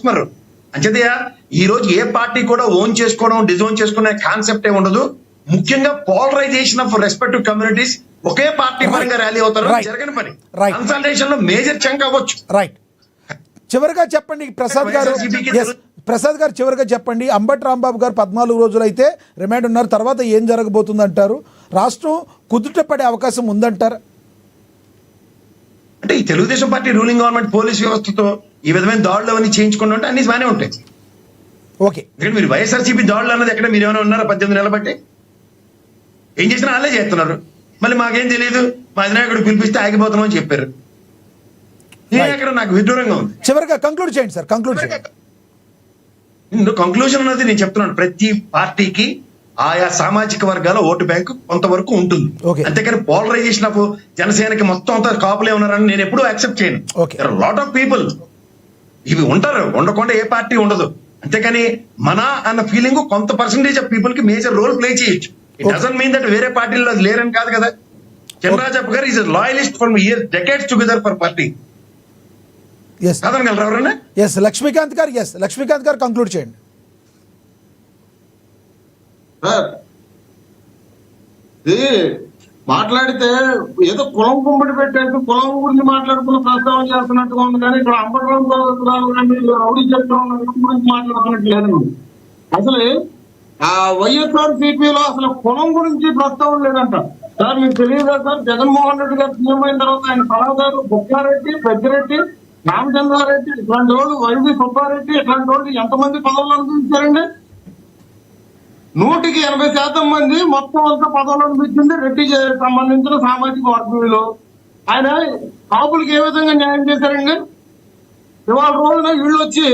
మరి అంచేతయా ఈ రోజు ఏ పార్టీ కూడా ఓన్ చేసుకోవడం డిజోన్ చేసుకునే కాన్సెప్ట్ ఏ ఉండదు. ముఖ్యంగా పోలరైజేషన్ ఆఫ్ రెస్పెక్టివ్ కమ్యూనిటీస్ ఒకే పార్టీ పరంగా ర్యాలీ అవుతారు, జరగని పని. కన్సల్టేషన్ లో మేజర్ చంక్ అవ్వచ్చు. రైట్. చివరిగా చెప్పండి ప్రసాద్ గారు చివరిగా చెప్పండి, అంబటి రాంబాబు గారు 14 రోజులు అయితే రిమాండ్ ఉన్నారు, తర్వాత ఏం జరగబోతుంది అంటారు? రాష్ట్రం కుదుట పడే అవకాశం ఉందంటారా? అంటే ఈ Telugu Desam party ruling government police వ్యవస్థతో ఈ విధమైన దాడులు అవన్నీ చేయించుకుంటూ ఉంటే అన్ని బాగానే ఉంటాయి. ఓకే, మీరు వైఎస్ఆర్సీపీ దాడులు అన్నది ఎక్కడ మీరు ఏమైనా ఉన్నారా? 18 నెలల బట్టి ఏం చేసినా వాళ్ళే చేస్తున్నారు. మళ్ళీ మాకేం తెలియదు, మా అధినాయకుడు పిలిపిస్తే ఆగిపోతున్నాం అని చెప్పారు. నేను ఎక్కడ నాకు విడ్డూరంగా ఉంది. చివరిగా కంక్లూడ్ చేయండి సార్. కంక్లూజన్ అన్నది నేను చెప్తున్నాను, ప్రతి పార్టీకి ఆయా సామాజిక వర్గాల ఓటు బ్యాంకు కొంతవరకు ఉంటుంది. అంతేకాని పోలరైజేషన్ ఆఫ్ జనసేనకి మొత్తం అంతా కాపులే ఉన్నారని నేను ఎప్పుడూ యాక్సెప్ట్ చేయను. లాట్ ఆఫ్ పీపుల్ ఇవి ఉంటారు, ఉండకుండా ఏ పార్టీ ఉండదు. అంతేకాని మన అన్న ఫీలింగ్ కొంత పర్సెంటేజ్ ఆఫ్ పీపుల్ కి మేజర్ రోల్ ప్లే చేయొచ్చు. ఇట్ డజంట్ మీన్ దట్ వేరే పార్టీలో లేరని కాదు కదా. చంద్రరాజప్ప గారు is loyalist for year decades together for party. కాదనగలరు ఎవరైనా? లక్ష్మీకాంత్ గారు కంక్లూడ్ చేయండి. మాట్లాడితే ఏదో కులం గుమ్మడి పెట్టేసి కులం గురించి మాట్లాడుకున్న ప్రస్తావన చేస్తున్నట్టుగా ఉంది, కానీ ఇక్కడ అంబటరావు రౌడీ చట్టం గురించి మాట్లాడుతున్నట్టు లేదండి. అసలు ఆ వైఎస్ఆర్ సిపిలో అసలు కులం గురించి ప్రస్తావన లేదంట సార్. మీకు తెలియదా సార్, జగన్మోహన్ రెడ్డి గారు సీఎం అయిన తర్వాత ఆయన సలహాదారు బొక్కారెడ్డి, పెద్దిరెడ్డి, రామచంద్రారెడ్డి, ఇట్లాంటి వాళ్ళు, వైవి సుబ్బారెడ్డి, ఇట్లాంటి వాళ్ళు ఎంతమంది పదవులు అనుభవించారండి? 180% మంది మొత్తం అంతా పదవులు అనిపించింది రెడ్డి సంబంధించిన సామాజిక వర్గంలో. ఆయన కాపులకి ఏ విధంగా న్యాయం చేశారండి? ఇవాళ రోజున వీళ్ళు వచ్చి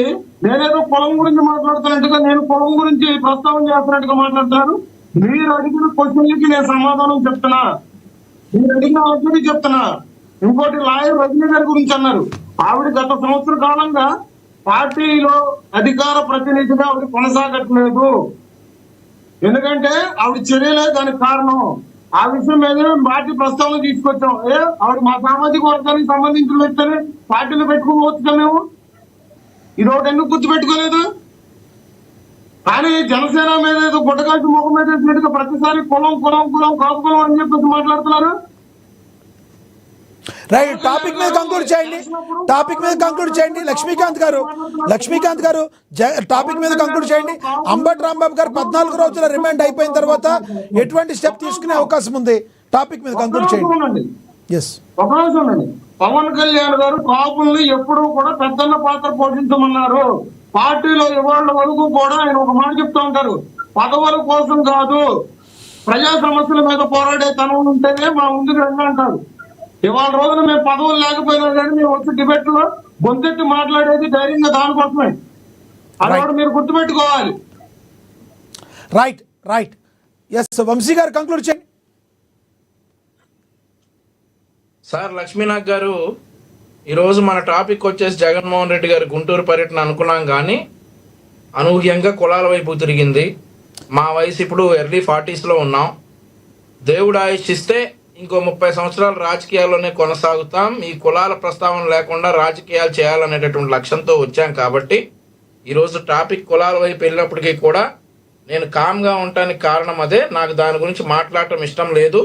నేనేదో పొలం గురించి మాట్లాడుతున్నట్టుగా, నేను పొలం గురించి ప్రస్తావన చేస్తున్నట్టుగా మాట్లాడుతున్నారు. మీరు అడిగిన క్వశ్చన్లకి నేను సమాధానం చెప్తున్నా, మీరు అడిగిన ఆన్సర్ చెప్తున్నా. ఇంకోటి లాయర్ రజనీ గారి గురించి అన్నారు. ఆవిడ గత సంవత్సర కాలంగా పార్టీలో అధికార ప్రతినిధిగా ఆవిడ కొనసాగట్లేదు. ఎందుకంటే ఆవిడ చర్యలే దానికి కారణం. ఆ విషయం మీద పార్టీ ప్రస్తావన తీసుకొచ్చాం. ఆవిడ మా సామాజిక వర్గానికి సంబంధించిన వ్యక్తిని పార్టీలో పెట్టుకోవచ్చు మేము. ఇది ఒకటి ఎందుకు గుర్తుపెట్టుకోలేదు? కానీ జనసేన మీద ఏదో గుడ్డకాల్సి ముఖం మీద వేసినట్టుగా ప్రతిసారి కులం కులం కులం కాపు కులం అని చెప్పేసి మాట్లాడుతున్నారు. రైట్, టాపిక్ మీద కంక్లూడ్ చేయండి లక్ష్మీకాంత్ గారు టాపిక్ మీద కంక్లూడ్ చేయండి. అంబటి రాంబాబు గారు 14 రోజుల రిమాండ్ అయిపోయిన తర్వాత ఎటువంటి స్టెప్ తీసుకునే అవకాశం ఉంది? టాపిక్ మీద కంక్లూడ్ చేయండి. ఒక రోజు ఉండండి. పవన్ కళ్యాణ్ గారు కాపుల్ని ఎప్పుడూ కూడా పెద్దన్న పాత్ర పోషించమన్నారు. పార్టీలో ఇవాళ వరకు కూడా ఆయన ఒక మాట చెప్తూ ఉంటారు, పదవుల కోసం కాదు, ప్రజా సమస్యల మీద పోరాడే తనం ఉంటేనే మా ముందుకు రండి అంటారు. ఇవాళ రోజున మేము పదవులు లేకపోయినా కానీ మేము వచ్చి డిబేట్ లో గొంతెత్తి మాట్లాడేది ధైర్యంగా దానికోసమే. అది కూడా మీరు గుర్తుపెట్టుకోవాలి. రైట్. వంశీ గారు కంక్లూడ్ చేయండి. సార్, లక్ష్మీనాథ్ గారు, ఈరోజు మన టాపిక్ వచ్చేసి జగన్మోహన్ రెడ్డి గారి గుంటూరు పర్యటన అనుకున్నాం, కానీ అనూహ్యంగా కులాల వైపు తిరిగింది. మా వయసు ఇప్పుడు ఎర్లీ 40sలో ఉన్నాం. దేవుడు ఆయుష్ ఇస్తే ఇంకో 30 సంవత్సరాలు రాజకీయాల్లోనే కొనసాగుతాం. ఈ కులాల ప్రస్తావన లేకుండా రాజకీయాలు చేయాలనేటటువంటి లక్ష్యంతో వచ్చాం. కాబట్టి ఈరోజు టాపిక్ కులాల వైపు వెళ్ళినప్పటికీ కూడా నేను కామ్గా ఉండటానికి కారణం అదే. నాకు దాని గురించి మాట్లాడటం ఇష్టం లేదు.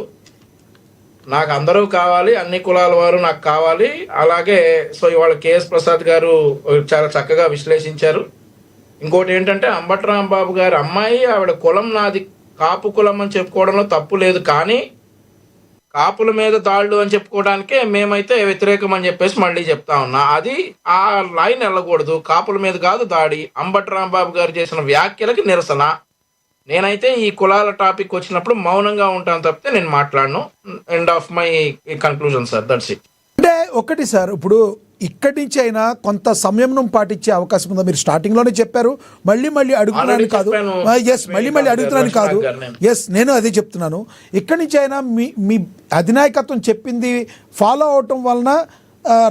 నాకు అందరూ కావాలి, అన్ని కులాల వారు నాకు కావాలి. అలాగే ఇవాళ కేఎస్ ప్రసాద్ గారు చాలా చక్కగా విశ్లేషించారు. ఇంకోటి ఏంటంటే, అంబటి రాంబాబు గారి అమ్మాయి, ఆవిడ కులం నాది కాపు కులం అని చెప్పుకోవడంలో తప్పు లేదు, కానీ కాపుల మీద దాడులు అని చెప్పుకోవడానికే మేమైతే వ్యతిరేకం అని చెప్పేసి మళ్ళీ చెప్తా ఉన్నా. అది ఆ లైన్ వెళ్ళకూడదు. కాపుల మీద కాదు దాడి. అంబటి రాంబాబు గారు చేసిన వ్యాఖ్యలకి నిరసన. నేనైతే ఈ కులాల టాపిక్ వచ్చినప్పుడు మౌనంగా ఉంటాను తప్పితే నేను మాట్లాడను. End of my conclusion sir, that's it. అంటే ఒకటి సార్, ఇప్పుడు ఇక్కడి నుంచి అయినా కొంత సంయమనం పాటించే అవకాశం ఉందా? మీరు స్టార్టింగ్ లోనే చెప్పారు, మళ్ళీ అడుగుతున్నాను కాదు. మళ్ళీ అడుగుతున్నాను కాదు. నేను అదే చెప్తున్నాను. ఇక్కడి నుంచి అయినా మీ అధినాయకత్వం చెప్పింది ఫాలో అవటం వలన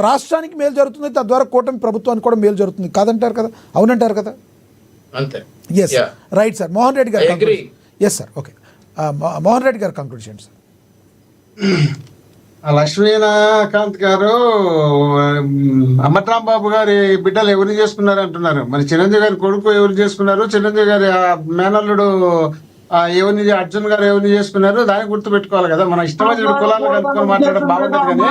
రాష్ట్రానికి మేలు జరుగుతుంది, తద్వారా కూటమి ప్రభుత్వానికి కూడా మేలు జరుగుతుంది కాదంటారు కదా? అవునంటారు కదా? అంతే. Right sir. మోహన్ రెడ్డి గారు. Sir, okay. మోహన్ రెడ్డి గారు కంక్లూడ్ చేయండి సార్. లక్ష్మీకాంత్ గారు అంబట్రాంబాబు గారి బిడ్డలు ఎవరు చేసుకున్నారు అంటున్నారు. మరి చిరంజీవి గారి కొడుకు ఎవరు చేసుకున్నారు, చిరంజీవి గారి మేనల్లుడు ఎవరిని అర్జున్ గారు ఎవరిని చేసుకున్నారు, దాన్ని గుర్తు పెట్టుకోవాలి కదా. మన ఇష్టమైన కులాలు కలుపుకొని మాట్లాడడం బాగుంటది కానీ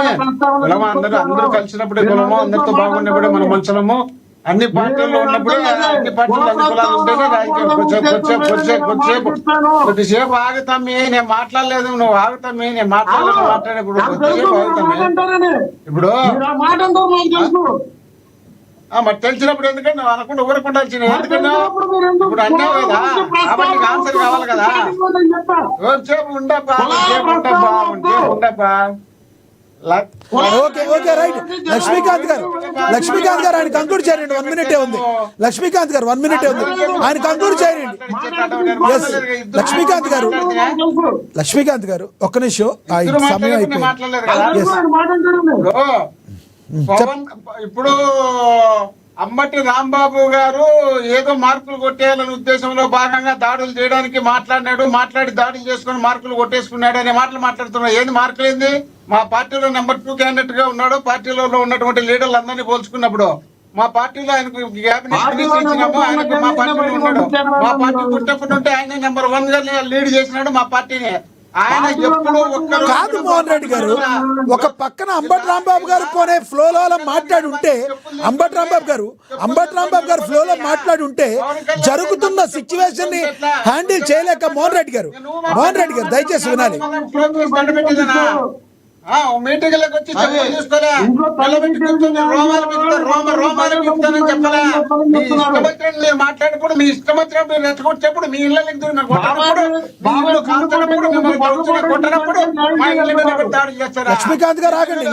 కులము అందరూ కలిసినప్పుడే కులము, అందరితో బాగున్నప్పుడే మన మనుషులము, అన్ని పార్టీల్లో ఉన్నప్పుడే అన్ని పార్టీలు అన్ని కులాలు ఉంటేనే రాజకీయం. కొద్దిసేపు ఆగుతామే, నేను మాట్లాడలేదు, నువ్వు ఆగుతామే, నేను మాట్లాడేప్పుడు కొద్దిసేపు ఆగుతామే. ఇప్పుడు మరి తెలిసినప్పుడు ఎందుకంటే నువ్వు అనకుండా ఊరకుండాల్సిన, ఎందుకంటే ఇప్పుడు అన్నావు కదా కాబట్టి ఆన్సర్ కావాలి కదా. సేపు ఉండబ్బా ఓకే ఓకే రైట్. లక్ష్మీకాంత్ గారు ఆయన కంక్లూడ్ చేయండి. 1 minute ఉంది. లక్ష్మీకాంత్ గారు 1 minute ఉంది, ఆయన కంక్లూడ్ చేయండి. లక్ష్మీకాంత్ గారు ఒక్క నిమిషం, సమయం అయిపోయింది. ఇప్పుడు అంబటి రాంబాబు గారు ఏదో మార్కులు కొట్టేయాలనే ఉద్దేశంలో భాగంగా దాడులు చేయడానికి మాట్లాడి దాడులు చేసుకుని మార్కులు కొట్టేసుకున్నాడు అనే మాటలు మాట్లాడుతున్నాడు. ఏంది మార్కులు ఏంది? మా పార్టీలో నెంబర్ 2 క్యాండిడేట్ గా ఉన్నాడు. పార్టీలో ఉన్నటువంటి లీడర్లు అందరినీ పోల్చుకున్నప్పుడు మా పార్టీలో ఆయనకు క్యాబినెట్ మినిస్టర్ ఇచ్చినాము, ఆయనకు మా పార్టీలో ఉన్నాడు. మా పార్టీ పుట్టినప్పుడు ఉంటే ఆయన నెంబర్ 1 గా లీడ్ చేసినాడు మా పార్టీని. ఆయన ఎప్పుడు కాదు మోహన్ రెడ్డి గారు, ఒక పక్కన అంబటి రాంబాబు గారు పోనే ఫ్లోలో మాట్లాడి ఉంటే, అంబటి రాంబాబు గారు ఫ్లోలో మాట్లాడి ఉంటే జరుగుతున్న సిచ్యువేషన్ ని హ్యాండిల్ చేయలేక మోహన్ రెడ్డి గారు దయచేసి వినాలి. మీటింగ్లకు వచ్చి తీసుకోలే, చెప్పలే. మీ ఇష్టమంత్రి మీరు మాట్లాడినప్పుడు, మీ ఇష్టమంత్రి మీరు రెచ్చగొచ్చేప్పుడు, మీ ఇళ్ళకి కొట్టినప్పుడు మా ఇళ్ళ మీద దాడులు చేస్తారా? లక్ష్మీకాంత్ గారు ఆగండి.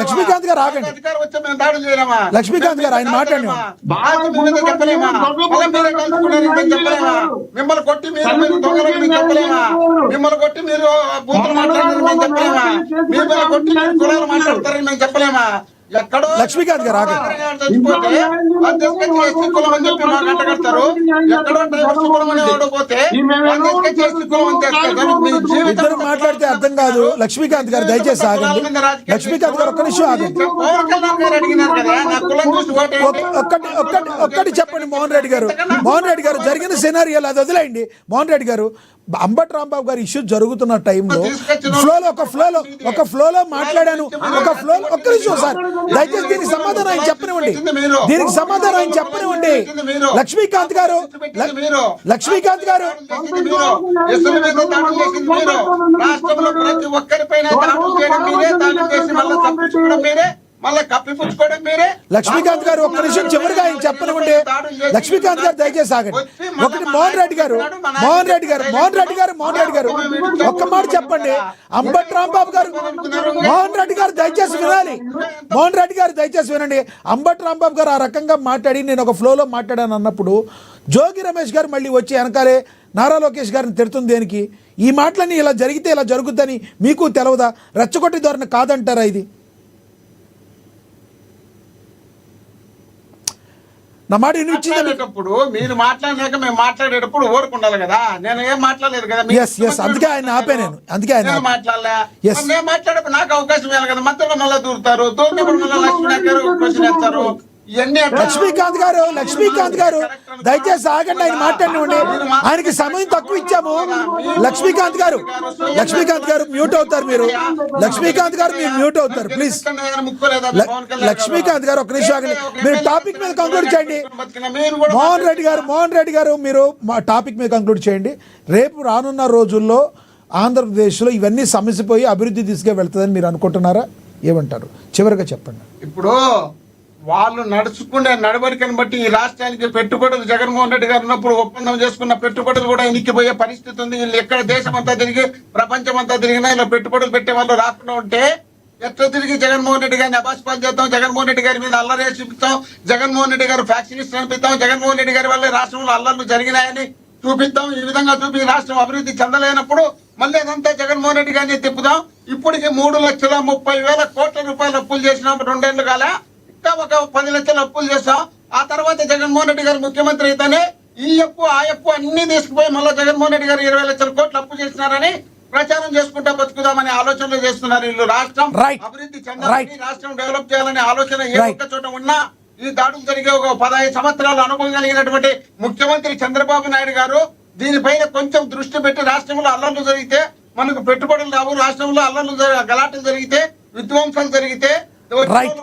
అధికారం వచ్చి మేము దాడులు చేయలేమా? లక్ష్మీకాంత్ గారు ఆయన మాట్లాడి చెప్పలేమా? చెప్పలేమా? మిమ్మల్ని కొట్టి మీరు దొంగలు చెప్పలేమా? మిమ్మల్ని కొట్టి మీరు బూతులు మాట్లాడారు మేము చెప్పలేమా? మిమ్మల్ని కొట్టి కులాలు మాట్లాడతారని మేము చెప్పలేమా? ఎక్కడో లక్ష్మీకాంత్ గారు చచ్చిపోతే ఎస్సీ కులం అని చెప్పి మాకు అంటగడతారు. ఎక్కడో డ్రైవర్స్ కులం అనేవాడు పోతే ఇద్దరు మాట్లాడితే అర్థం కాదు. లక్ష్మీకాంత్ గారు దయచేసి ఆగండి. లక్ష్మీకాంత్ గారు ఒక్క నిమిషం ఆగండి. ఒక్కటి చెప్పండి మోహన్ రెడ్డి గారు జరిగిన సినారియోలు అది వదిలేయండి. మోహన్ రెడ్డి గారు, అంబటి రాంబాబు గారు ఇష్యూ జరుగుతున్న టైంలో ఒక ఫ్లోలో మాట్లాడాను. ఒక్క నిమిషం సార్, దయచేసి దీనికి సమాధానం ఆయన చెప్పనివ్వండి. లక్ష్మీకాంత్ గారు రాష్ట్రంలో ప్రతి ఒక్కరిపైన దాడులు చేయడం మీరే, దాడులు చేసి మళ్ళీ తప్పించుకోవడం మీరే, మళ్ళీ కప్పిపుచ్చుకోవడం మీరే. లక్ష్మీకాంత్ గారు ఒక్క నిమిషం చివరిగా ఆయన చెప్పనివ్వండి. లక్ష్మీకాంత్ గారు దయచేసి ఆగండి. ఒకటి మోహన్ రెడ్డి గారు ఒక్క మాట చెప్పండి. అంబటి రాంబాబు గారు, మోహన్ రెడ్డి గారు దయచేసి వినండి. అంబటి రాంబాబు గారు ఆ రకంగా మాట్లాడి నేను ఒక ఫ్లోలో మాట్లాడాను అన్నప్పుడు జోగి రమేష్ గారు మళ్ళీ వచ్చి వెనకాలే నారా లోకేష్ గారిని తిడుతుంది దేనికి? ఈ మాటలన్నీ ఇలా జరిగితే ఇలా జరుగుద్దని మీకు తెలవదా? రెచ్చగొట్టి ధోరణి కాదంటారా ఇది? నా మాట వినిపించేటప్పుడు మీరు మాట్లాడలేక మేము మాట్లాడేటప్పుడు ఊరుకుండాలి కదా. నేను ఏం మాట్లాడలేదు కదా. అందుకే ఆయన ఆపే నేను మాట్లాడలే. నేను మాట్లాడేప్పుడు నాకు అవకాశం ఇవ్వాలి కదా. మధ్యలో మళ్ళీ దూరుతారు, దూరినప్పుడు మళ్ళీ క్వశ్చన్ వేస్తారు. లక్ష్మీకాంత్ గారు దయచేసి ఆగండి. ఆయన మాట్లాడినండి. ఆయనకి సమయం తక్కువ ఇచ్చాము. లక్ష్మీకాంత్ గారు మ్యూట్ అవుతారు. మీరు మ్యూట్ అవుతారు ప్లీజ్. లక్ష్మీకాంత్ గారు ఒక నిమిషం ఆగండి. మీరు టాపిక్ మీద కంక్లూడ్ చేయండి. మోహన్ రెడ్డి గారు మీరు టాపిక్ మీద కంక్లూడ్ చేయండి. రేపు రానున్న రోజుల్లో ఆంధ్రప్రదేశ్లో ఇవన్నీ సమస్యపోయి అభివృద్ధి దిశగా వెళ్తుందని మీరు అనుకుంటున్నారా? ఏమంటారు? చివరిగా చెప్పండి. ఇప్పుడు వాళ్ళు నడుచుకునే నడవడికను బట్టి ఈ రాష్ట్రానికి పెట్టుబడులు జగన్మోహన్ రెడ్డి గారు ఉన్నప్పుడు ఒప్పందం చేసుకున్న పెట్టుబడులు కూడా ఇనికిపోయే పరిస్థితి ఉంది. వీళ్ళు ఎక్కడ దేశం అంతా తిరిగి ప్రపంచం అంతా తిరిగినా ఇలా పెట్టుబడులు పెట్టే వాళ్ళు రాకుండా ఉంటే ఎట్లా తిరిగి జగన్మోహన్ రెడ్డి గారిని అబాస్పాలు చేద్దాం, జగన్మోహన్ రెడ్డి గారి మీద అల్లరేసి చూపిస్తాం, జగన్మోహన్ రెడ్డి గారు ఫ్యాక్షనిస్ట్ అనిపిస్తాం, జగన్మోహన్ రెడ్డి గారి వల్ల రాష్ట్రంలో అల్లర్లు జరిగినాయని చూపిద్దాం. ఈ విధంగా చూపి రాష్ట్రం అభివృద్ధి చెందలేనప్పుడు మళ్ళీ అదంతా జగన్మోహన్ రెడ్డి గారిని తిప్పుదాం. ఇప్పటికి 3,30,000 కోట్ల రూపాయలు అప్పులు చేసినాం 2 ఏళ్లు కాలే. ఒక 10 లక్షల అప్పులు చేస్తాం. ఆ తర్వాత జగన్మోహన్ రెడ్డి గారు ముఖ్యమంత్రి అయితేనే ఈ అప్పు ఆ అప్పు అన్ని తీసుకుపోయి మళ్ళీ జగన్మోహన్ రెడ్డి గారు 20 లక్షల కోట్లు అప్పు చేసినారని ప్రచారం చేసుకుంటా బతుకుదామనే ఆలోచనలు చేస్తున్నారు వీళ్ళు. రాష్ట్రం Right. అభివృద్ధి చెందాలని, రాష్ట్రం డెవలప్ చేయాలనే ఆలోచన ఏ Right. ఒక్క చోట ఉన్నా ఈ దాడులు జరిగే ఒక 15 సంవత్సరాల అనుభవం కలిగినటువంటి ముఖ్యమంత్రి చంద్రబాబు నాయుడు గారు దీనిపైన కొంచెం దృష్టి పెట్టి రాష్ట్రంలో అల్లర్లు జరిగితే మనకు పెట్టుబడులు రావు, రాష్ట్రంలో అల్లర్లు గలాటలు జరిగితే, విధ్వంసాలు జరిగితే రైట్,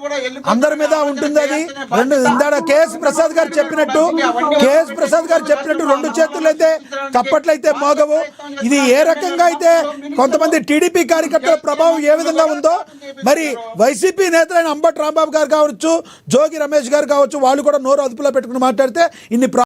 అందరి మీద ఉంటుంది అది. రెండు ఇందాడ కేఎస్ ప్రసాద్ గారు చెప్పినట్టు రెండు చేతులు అయితే చప్పట్లయితే మోగవు. ఇది ఏ రకంగా అయితే కొంతమంది టీడీపీ కార్యకర్తల ప్రభావం ఏ విధంగా ఉందో, మరి వైసీపీ నేతలైన అంబటి రాంబాబు గారు కావచ్చు, జోగి రమేష్ గారు కావచ్చు, వాళ్ళు కూడా నోరు అదుపులో పెట్టుకుని మాట్లాడితే ఇన్ని